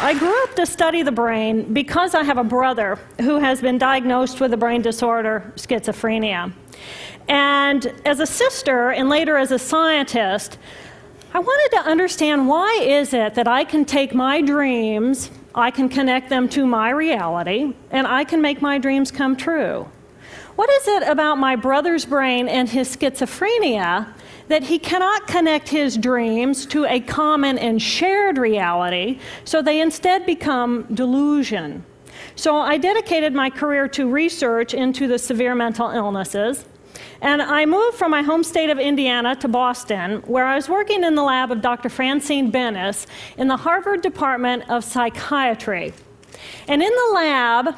I grew up to study the brain because I have a brother who has been diagnosed with a brain disorder, schizophrenia. And as a sister, and later as a scientist, I wanted to understand why is it that I can take my dreams, I can connect them to my reality, and I can make my dreams come true. What is it about my brother's brain and his schizophrenia that he cannot connect his dreams to a common and shared reality, so they instead become delusion? So I dedicated my career to research into the severe mental illnesses, and I moved from my home state of Indiana to Boston, where I was working in the lab of Dr. Francine Bennis in the Harvard Department of Psychiatry. And in the lab,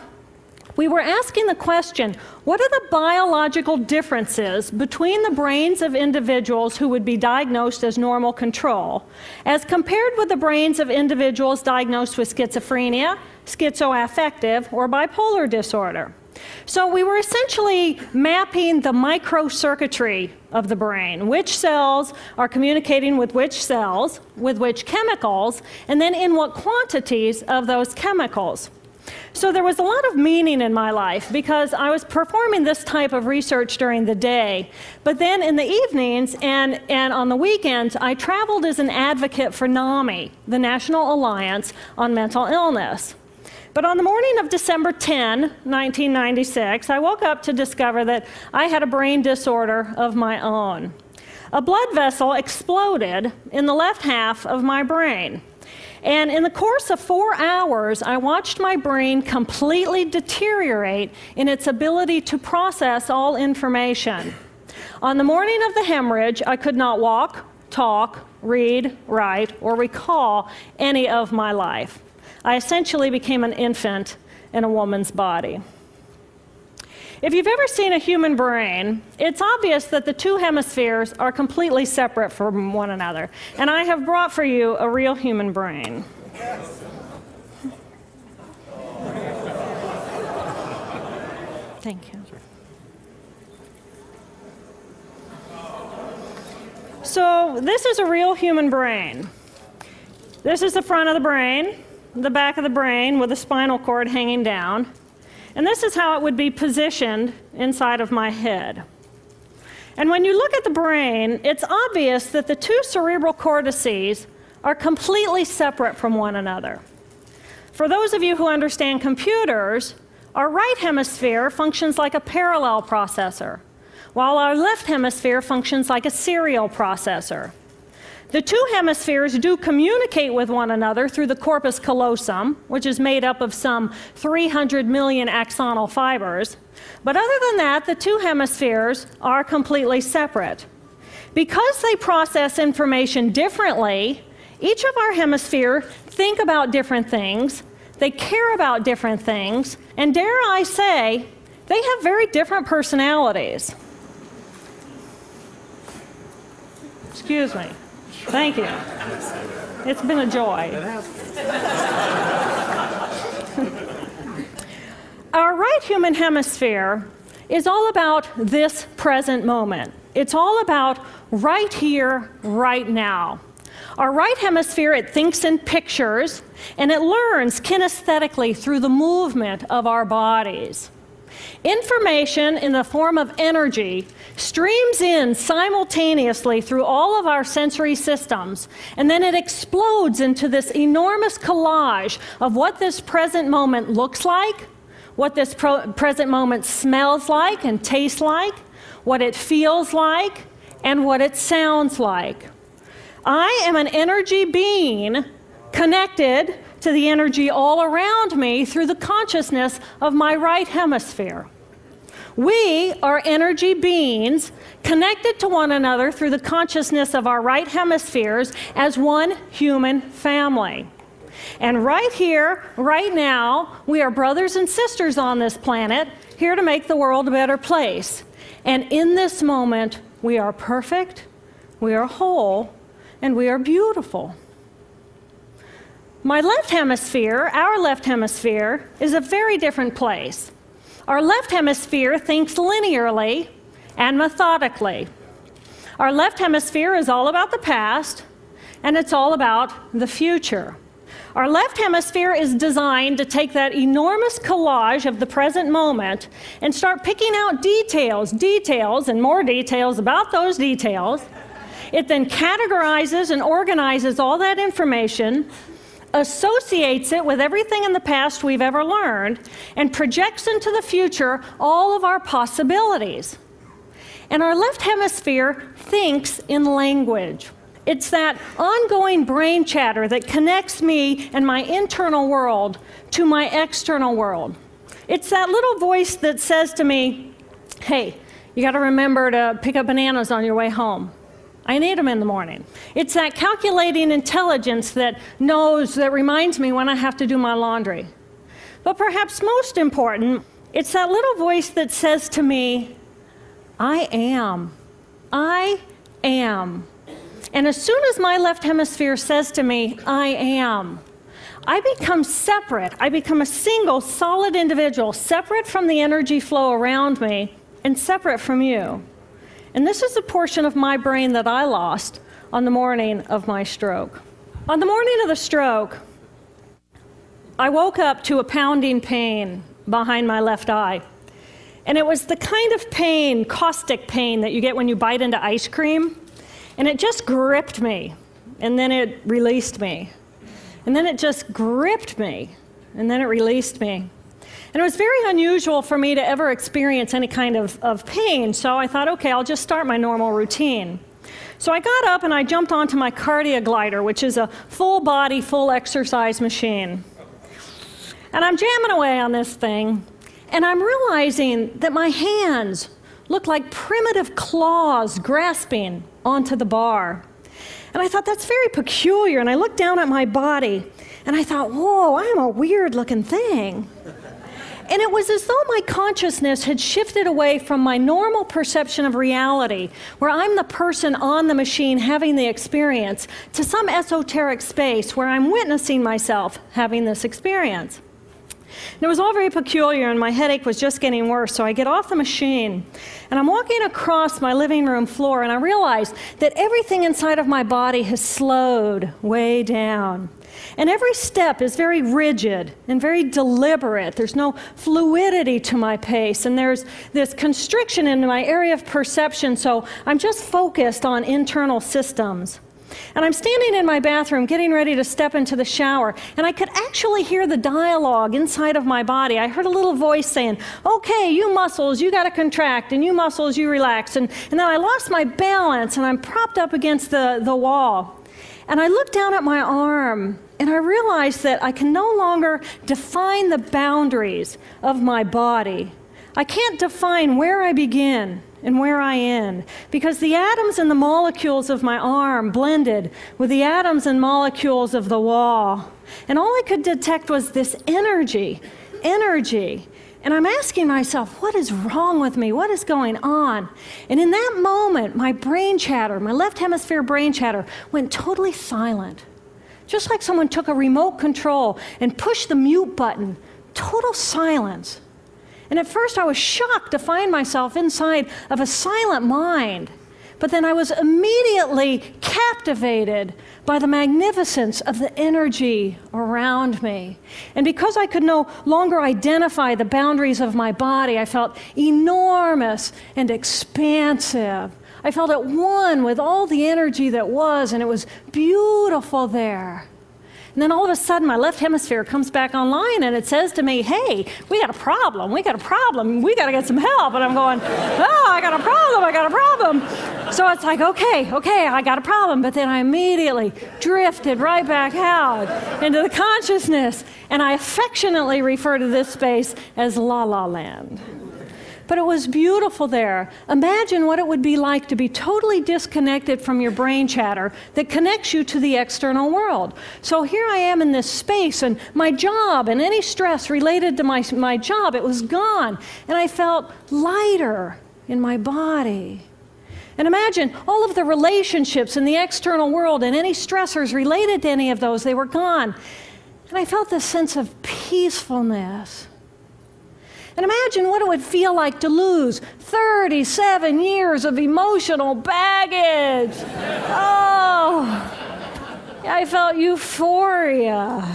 we were asking the question, what are the biological differences between the brains of individuals who would be diagnosed as normal control, as compared with the brains of individuals diagnosed with schizophrenia, schizoaffective, or bipolar disorder? So we were essentially mapping the microcircuitry of the brain, which cells are communicating with which cells, with which chemicals, and then in what quantities of those chemicals. So there was a lot of meaning in my life because I was performing this type of research during the day, but then in the evenings and on the weekends, I traveled as an advocate for NAMI, the National Alliance on Mental Illness. But on the morning of December 10, 1996, I woke up to discover that I had a brain disorder of my own. A blood vessel exploded in the left half of my brain. And in the course of 4 hours, I watched my brain completely deteriorate in its ability to process all information. On the morning of the hemorrhage, I could not walk, talk, read, write, or recall any of my life. I essentially became an infant in a woman's body. If you've ever seen a human brain, it's obvious that the two hemispheres are completely separate from one another. And I have brought for you a real human brain. Thank you. So this is a real human brain. This is the front of the brain, the back of the brain with a spinal cord hanging down. And this is how it would be positioned inside of my head. And when you look at the brain, it's obvious that the two cerebral cortices are completely separate from one another. For those of you who understand computers, our right hemisphere functions like a parallel processor, while our left hemisphere functions like a serial processor. The two hemispheres do communicate with one another through the corpus callosum, which is made up of some 300 million axonal fibers. But other than that, the two hemispheres are completely separate. Because they process information differently, each of our hemispheres think about different things, they care about different things, and dare I say, they have very different personalities. Excuse me. Thank you. It's been a joy. Our right human hemisphere is all about this present moment. It's all about right here, right now. Our right hemisphere, it thinks in pictures, and it learns kinesthetically through the movement of our bodies. Information in the form of energy streams in simultaneously through all of our sensory systems, and then it explodes into this enormous collage of what this present moment looks like, what this present moment smells like and tastes like, what it feels like, and what it sounds like. I am an energy being connected to the energy all around me through the consciousness of my right hemisphere. We are energy beings connected to one another through the consciousness of our right hemispheres as one human family. And right here, right now, we are brothers and sisters on this planet, here to make the world a better place. And in this moment, we are perfect, we are whole, and we are beautiful. My left hemisphere, our left hemisphere, is a very different place. Our left hemisphere thinks linearly and methodically. Our left hemisphere is all about the past, and it's all about the future. Our left hemisphere is designed to take that enormous collage of the present moment and start picking out details, and more details about those details. It then categorizes and organizes all that information, associates it with everything in the past we've ever learned, and projects into the future all of our possibilities. And our left hemisphere thinks in language. It's that ongoing brain chatter that connects me and my internal world to my external world. It's that little voice that says to me, hey, you got to remember to pick up bananas on your way home. I need them in the morning. It's that calculating intelligence that reminds me when I have to do my laundry. But perhaps most important, it's that little voice that says to me, I am. I am. And as soon as my left hemisphere says to me, I am, I become separate. I become a single, solid individual, separate from the energy flow around me and separate from you. And this is a portion of my brain that I lost on the morning of my stroke. On the morning of the stroke, I woke up to a pounding pain behind my left eye. And it was the kind of pain, caustic pain, that you get when you bite into ice cream. And it just gripped me, and then it released me. And then it just gripped me, and then it released me. And it was very unusual for me to ever experience any kind of pain, so I thought, okay, I'll just start my normal routine. So I got up and I jumped onto my cardio glider, which is a full body, full exercise machine. And I'm jamming away on this thing, and I'm realizing that my hands look like primitive claws grasping onto the bar. And I thought, that's very peculiar. And I looked down at my body, and I thought, whoa, I'm a weird-looking thing. And it was as though my consciousness had shifted away from my normal perception of reality, where I'm the person on the machine having the experience, to some esoteric space where I'm witnessing myself having this experience. And it was all very peculiar, and my headache was just getting worse, so I get off the machine, and I'm walking across my living room floor, and I realize that everything inside of my body has slowed way down. And every step is very rigid and very deliberate. There's no fluidity to my pace, and there's this constriction in my area of perception, so I'm just focused on internal systems. And I'm standing in my bathroom getting ready to step into the shower, and I could actually hear the dialogue inside of my body. I heard a little voice saying, okay, you muscles, you got to contract, and you muscles, you relax. And then I lost my balance, and I'm propped up against the wall. And I looked down at my arm, and I realized that I can no longer define the boundaries of my body. I can't define where I begin and where I end, because the atoms and the molecules of my arm blended with the atoms and molecules of the wall. And all I could detect was this energy. And I'm asking myself, what is wrong with me? What is going on? And in that moment, my brain chatter, my left hemisphere brain chatter, went totally silent. Just like someone took a remote control and pushed the mute button. Total silence. And at first I was shocked to find myself inside of a silent mind. But then I was immediately captivated by the magnificence of the energy around me. And because I could no longer identify the boundaries of my body, I felt enormous and expansive. I felt at one with all the energy that was, and it was beautiful there. And then all of a sudden, my left hemisphere comes back online, and it says to me, hey, we got a problem, we got to get some help. And I'm going, oh, I got a problem. So it's like, okay, I got a problem. But then I immediately drifted right back out into the consciousness, and I affectionately refer to this space as La La Land. But it was beautiful there. Imagine what it would be like to be totally disconnected from your brain chatter that connects you to the external world. So here I am in this space, and my job and any stress related to my job, it was gone. And I felt lighter in my body. And imagine all of the relationships in the external world and any stressors related to any of those, they were gone. And I felt this sense of peacefulness. And imagine what it would feel like to lose 37 years of emotional baggage. Oh, I I felt euphoria.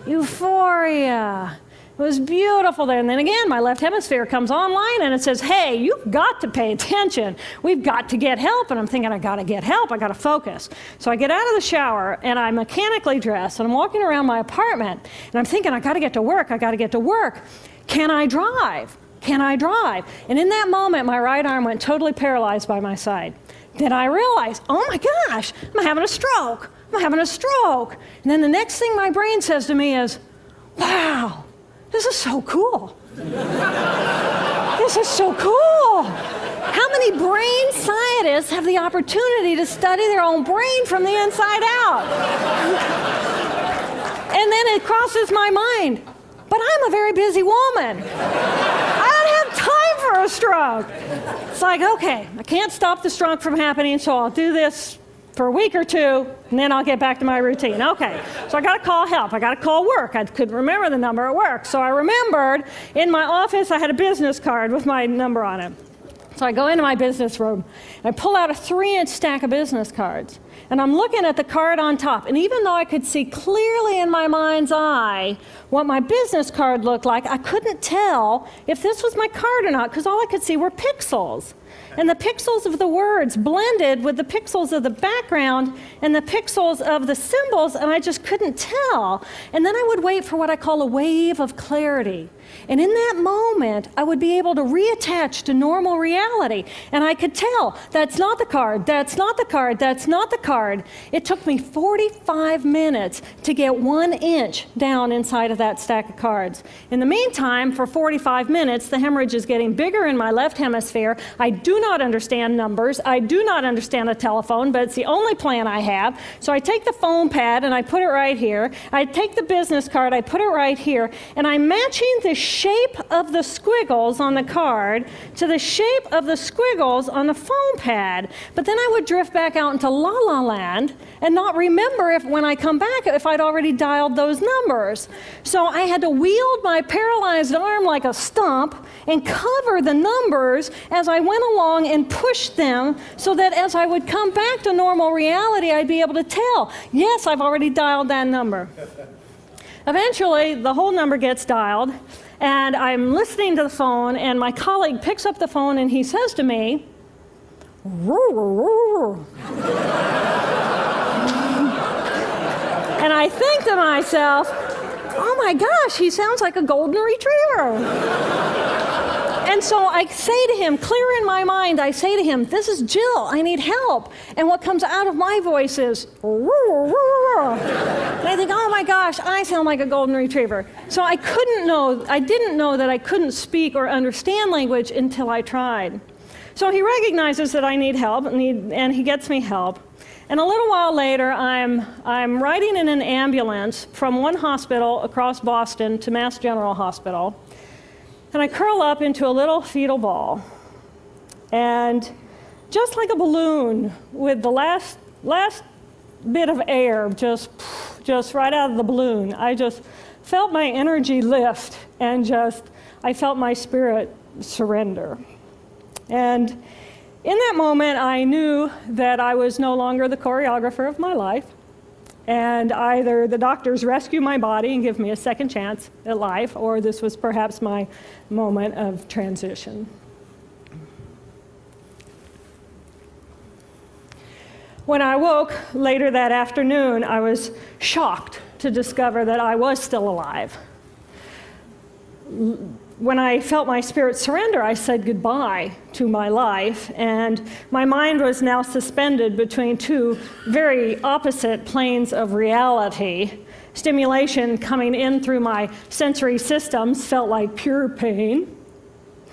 Euphoria. It was beautiful there. And then again, my left hemisphere comes online and it says, hey, you've got to pay attention. We've got to get help. And I'm thinking, I got to get help. I got to focus. So I get out of the shower and I'm mechanically dressed and I'm walking around my apartment and I'm thinking, I got to get to work. I got to get to work. Can I drive? Can I drive? And in that moment, my right arm went totally paralyzed by my side. Then I realized, oh my gosh, I'm having a stroke. I'm having a stroke. And then the next thing my brain says to me is, wow, this is so cool. This is so cool. How many brain scientists have the opportunity to study their own brain from the inside out? And then it crosses my mind, but I'm a very busy woman. I don't have time for a stroke. It's like, okay, I can't stop the stroke from happening, so I'll do this for a week or two, and then I'll get back to my routine. Okay, so I got to call help. I got to call work. I couldn't remember the number at work. So I remembered in my office I had a business card with my number on it. So I go into my business room, and I pull out a 3-inch stack of business cards. And I'm looking at the card on top. And even though I could see clearly in my mind's eye what my business card looked like, I couldn't tell if this was my card or not, because all I could see were pixels. And the pixels of the words blended with the pixels of the background and the pixels of the symbols, and I just couldn't tell. And then I would wait for what I call a wave of clarity. And in that moment, I would be able to reattach to normal reality. And I could tell, that's not the card, that's not the card, that's not the card. It took me 45 minutes to get 1 inch down inside of that stack of cards. In the meantime, for 45 minutes, the hemorrhage is getting bigger in my left hemisphere. I do not understand numbers. I do not understand a telephone, but it's the only plan I have. So I take the foam pad and I put it right here. I take the business card, I put it right here, and I'm matching the shape of the squiggles on the card to the shape of the squiggles on the foam pad. But then I would drift back out into la la land and not remember if when I come back if I'd already dialed those numbers. So I had to wield my paralyzed arm like a stump and cover the numbers as I went along and push them so that as I would come back to normal reality, I'd be able to tell, yes, I've already dialed that number. Eventually, the whole number gets dialed, and I'm listening to the phone, and my colleague picks up the phone, and he says to me, "Roo, roo, roo." And I think to myself, oh my gosh, he sounds like a golden retriever. And so I say to him, clear in my mind, I say to him, this is Jill, I need help. And what comes out of my voice is, roo, roo, roo. And I think, oh my gosh, I sound like a golden retriever. So I didn't know that I couldn't speak or understand language until I tried. So he recognizes that I need help, and he gets me help. And a little while later, I'm riding in an ambulance from one hospital across Boston to Mass General Hospital. And I curl up into a little fetal ball. And just like a balloon, with the last bit of air just right out of the balloon, I just felt my energy lift, and I felt my spirit surrender. And in that moment, I knew that I was no longer the choreographer of my life, and either the doctors rescue my body and give me a second chance at life, or this was perhaps my moment of transition. When I woke later that afternoon, I was shocked to discover that I was still alive. When I felt my spirit surrender, I said goodbye to my life, and my mind was now suspended between two very opposite planes of reality. Stimulation coming in through my sensory systems felt like pure pain.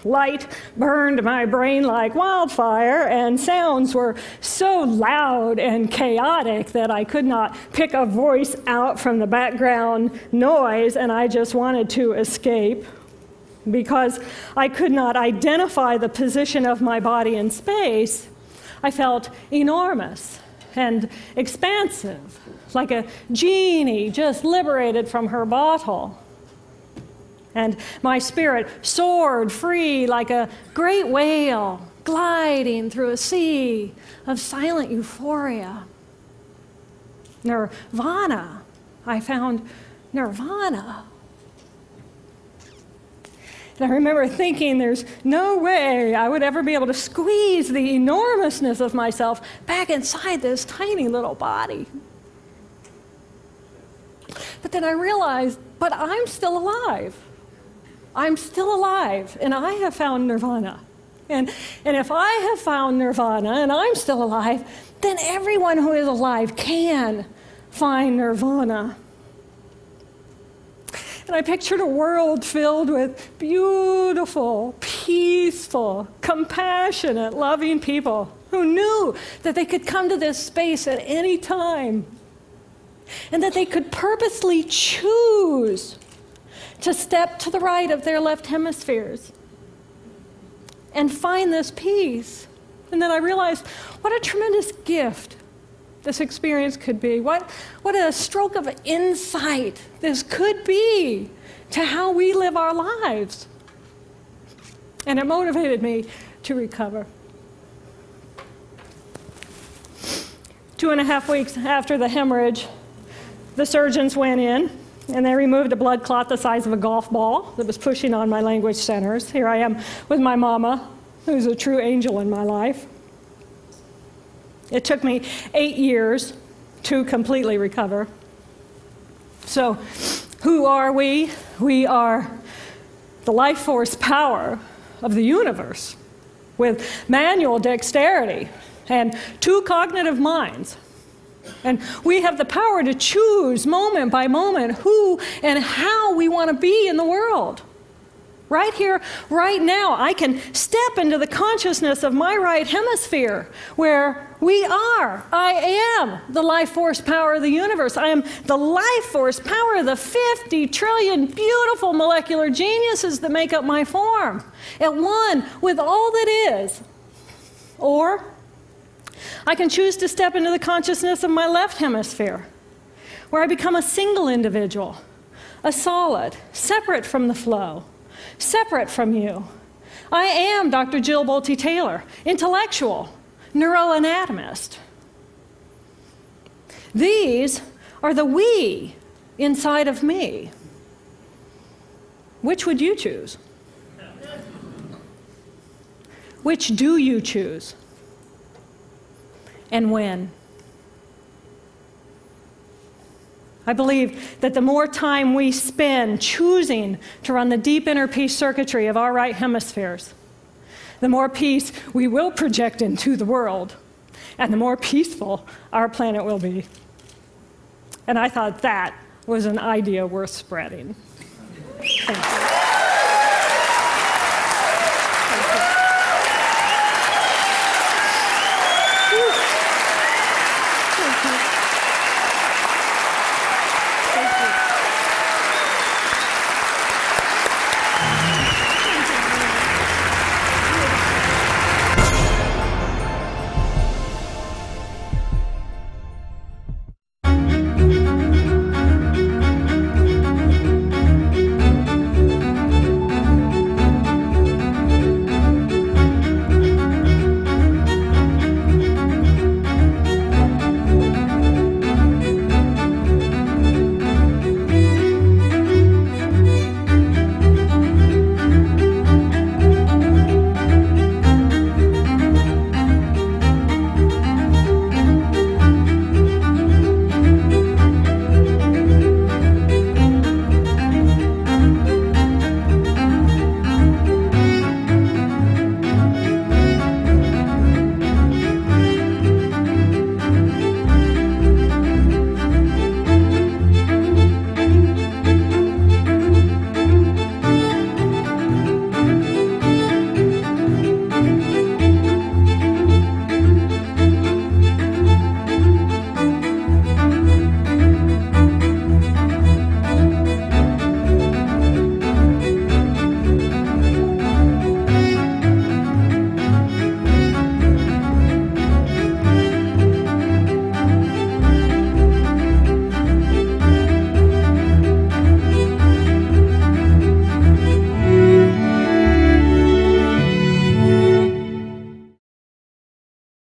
Light burned my brain like wildfire, and sounds were so loud and chaotic that I could not pick a voice out from the background noise, and I just wanted to escape. Because I could not identify the position of my body in space, I felt enormous and expansive, like a genie just liberated from her bottle. And my spirit soared free like a great whale gliding through a sea of silent euphoria. nirvana. I found nirvana. And I remember thinking there's no way I would ever be able to squeeze the enormousness of myself back inside this tiny little body. But then I realized, but I'm still alive. I'm still alive, and I have found nirvana. And if I have found nirvana and I'm still alive, then everyone who is alive can find nirvana. And I pictured a world filled with beautiful, peaceful, compassionate, loving people who knew that they could come to this space at any time and that they could purposely choose to step to the right of their left hemispheres and find this peace. And then I realized what a tremendous gift this experience could be. What a stroke of insight this could be to how we live our lives. And it motivated me to recover. 2.5 weeks after the hemorrhage, the surgeons went in and they removed a blood clot the size of a golf ball that was pushing on my language centers. Here I am with my mama, who's a true angel in my life. It took me 8 years to completely recover. So, who are we? We are the life force power of the universe with manual dexterity and 2 cognitive minds. And we have the power to choose moment by moment who and how we want to be in the world. Right here, right now, I can step into the consciousness of my right hemisphere where I am the life force power of the universe. I am the life force power of the 50 trillion beautiful molecular geniuses that make up my form, at one with all that is. Or I can choose to step into the consciousness of my left hemisphere, where I become a single individual, a solid, separate from the flow, separate from you. I am Dr. Jill Bolte Taylor, intellectual, neuroanatomist. These are the we inside of me. Which would you choose? Which do you choose? And when? I believe that the more time we spend choosing to run the deep inner peace circuitry of our right hemispheres, the more peace we will project into the world, and the more peaceful our planet will be. And I thought that was an idea worth spreading. Thank you.